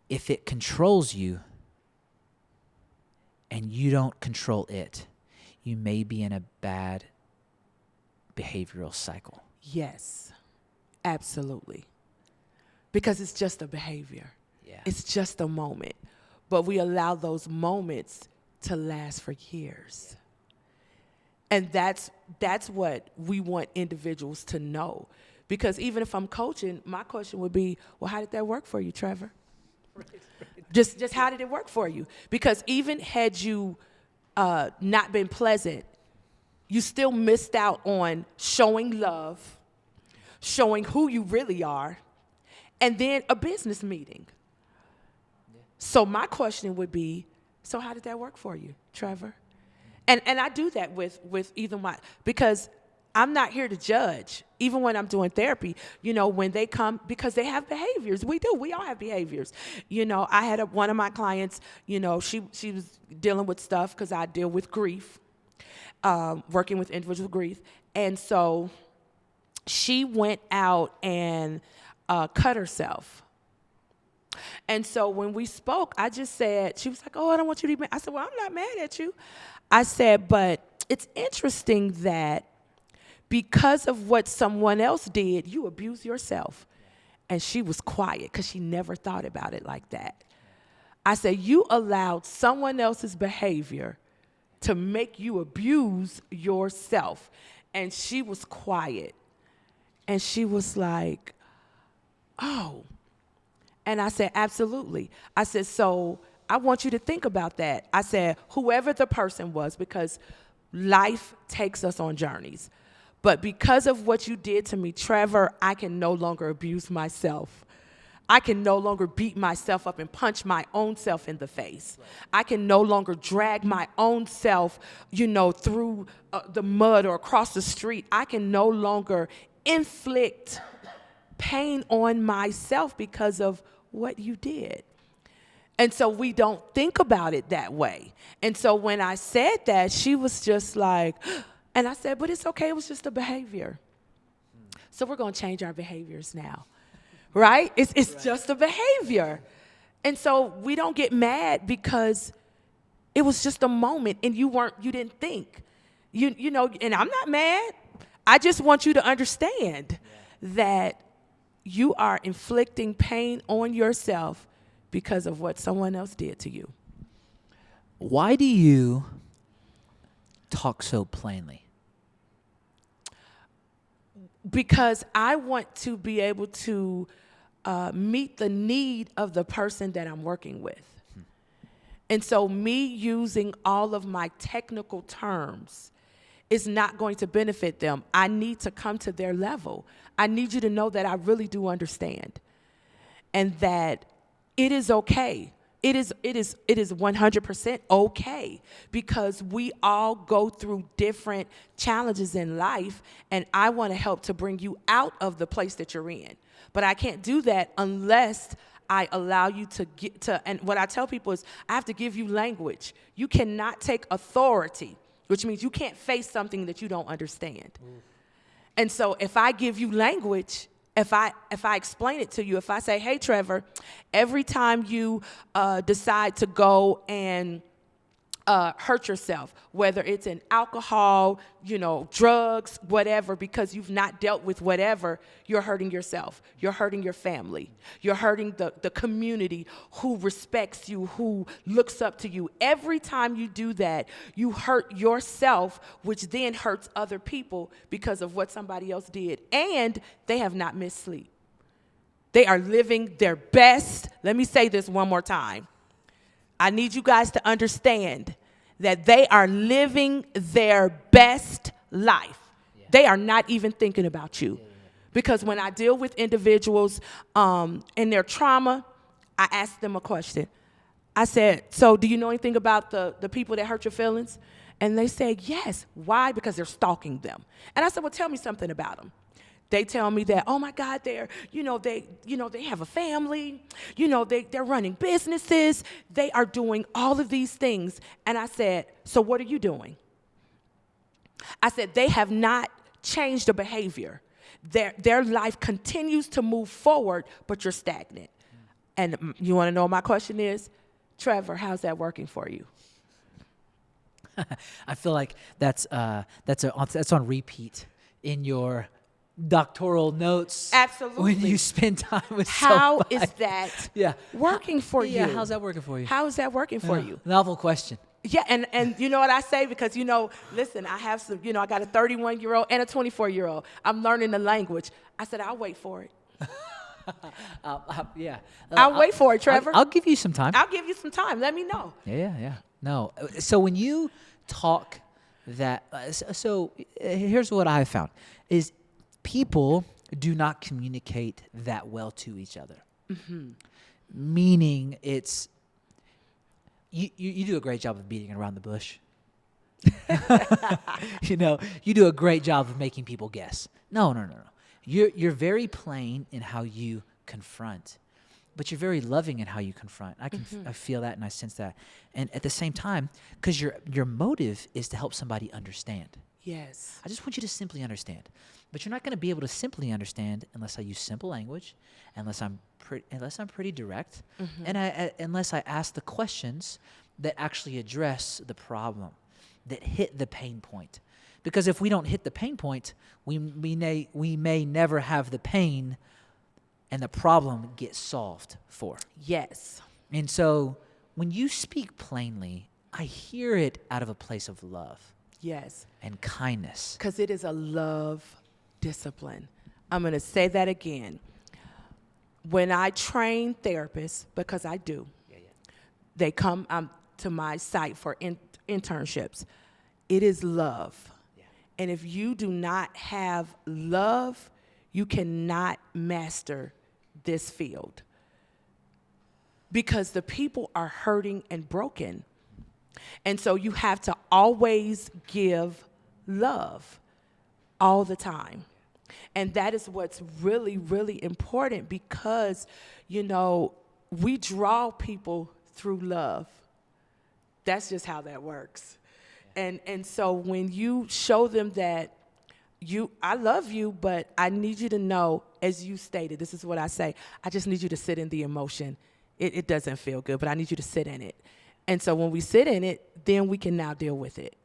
if it controls you and you don't control it, you may be in a bad behavioral cycle. Yes, absolutely. Because it's just a behavior. Yeah. It's just a moment. But we allow those moments to last for years. And that's what we want individuals to know. Because even if I'm coaching, my question would be, well, how did that work for you, Trevor? Right. Just how did it work for you? Because even had you not been pleasant, you still missed out on showing love, showing who you really are, and then a business meeting. Yeah. So my question would be, so how did that work for you, Trevor? And I do that with either my, because I'm not here to judge. Even when I'm doing therapy, when they come, because they have behaviors. We all have behaviors. I had one of my clients, she was dealing with stuff because I deal with grief, working with individual grief. And so she went out and cut herself. And so when we spoke, I just said, she was like, oh, I don't want you to be mad. I said, well, I'm not mad at you. I said, but it's interesting that because of what someone else did, you abuse yourself. And she was quiet because she never thought about it like that. I said, you allowed someone else's behavior to make you abuse yourself. And she was quiet. And she was like, oh. And I said, absolutely. I said, so I want you to think about that. I said, whoever the person was, because life takes us on journeys. But because of what you did to me, Trevor, I can no longer abuse myself. I can no longer beat myself up and punch my own self in the face. Right. I can no longer drag my own self, through the mud or across the street. I can no longer inflict pain on myself because of what you did. And so we don't think about it that way. And so when I said that, she was just like, and I said, but it's okay, it was just a behavior. So we're going to change our behaviors now, right? It's right. Just a behavior. And so we don't get mad because it was just a moment and you didn't think. And I'm not mad. I just want you to understand that you are inflicting pain on yourself because of what someone else did to you. Why do you talk so plainly? Because I want to be able to meet the need of the person that I'm working with. And so me using all of my technical terms is not going to benefit them. I need to come to their level. I need you to know that I really do understand and that it is okay. It is 100% okay because we all go through different challenges in life, and I want to help to bring you out of the place that you're in. But I can't do that unless I allow you to get to, and what I tell people is I have to give you language. You cannot take authority, which means you can't face something that you don't understand. And so if I give you language, if I explain it to you, if I say, hey, Trevor, every time you decide to go and hurt yourself, whether it's in alcohol, drugs, whatever, because you've not dealt with whatever, you're hurting yourself. You're hurting your family. You're hurting the community who respects you, who looks up to you. Every time you do that, you hurt yourself, which then hurts other people because of what somebody else did. And they have not missed sleep. They are living their best. Let me say this one more time. I need you guys to understand that they are living their best life. Yeah. They are not even thinking about you. Yeah. Because when I deal with individuals in their trauma, I ask them a question. I said, so do you know anything about the people that hurt your feelings? And they said, yes. Why? Because they're stalking them. And I said, well, tell me something about them. They tell me that, oh my God, they have a family, they're running businesses, they are doing all of these things. And I said, so what are you doing? I said, they have not changed the behavior. Their life continues to move forward, but you're stagnant. And you want to know what my question is? Trevor, how's that working for you? I feel like that's on repeat in your doctoral notes. Absolutely. When you spend time with How somebody. is that Yeah. working for you? Yeah, how's that working for you? How is that working for you? Novel question. Yeah, and you know what I say? Because, listen, I have some, I got a 31-year-old and a 24-year-old. I'm learning the language. I said, I'll wait for it. Yeah. I'll wait for it, Trevor. I'll give you some time. I'll give you some time. Let me know. Yeah. No. So when you talk that, here's what I have found is people do not communicate that well to each other. Mm-hmm. Meaning it's, you do a great job of beating around the bush. You do a great job of making people guess. No. You're very plain in how you confront, but you're very loving in how you confront. I feel that and I sense that. And at the same time, because your motive is to help somebody understand. Yes. I just want you to simply understand. But you're not going to be able to simply understand unless I use simple language, unless I'm pretty direct, and unless I ask the questions that actually address the problem, that hit the pain point. Because if we don't hit the pain point, we may never have the pain and the problem get solved for. Yes. And so when you speak plainly, I hear it out of a place of love. Yes. And kindness. Because it is a love discipline. I'm going to say that again. When I train therapists, because I do, they come to my site for internships. It is love. And if you do not have love, you cannot master this field. Because the people are hurting and broken. And so you have to always give love all the time. And that is what's really, really important because, we draw people through love. That's just how that works. And so when you show them that I love you, but I need you to know, as you stated, this is what I say, I just need you to sit in the emotion. It doesn't feel good, but I need you to sit in it. And so when we sit in it, then we can now deal with it.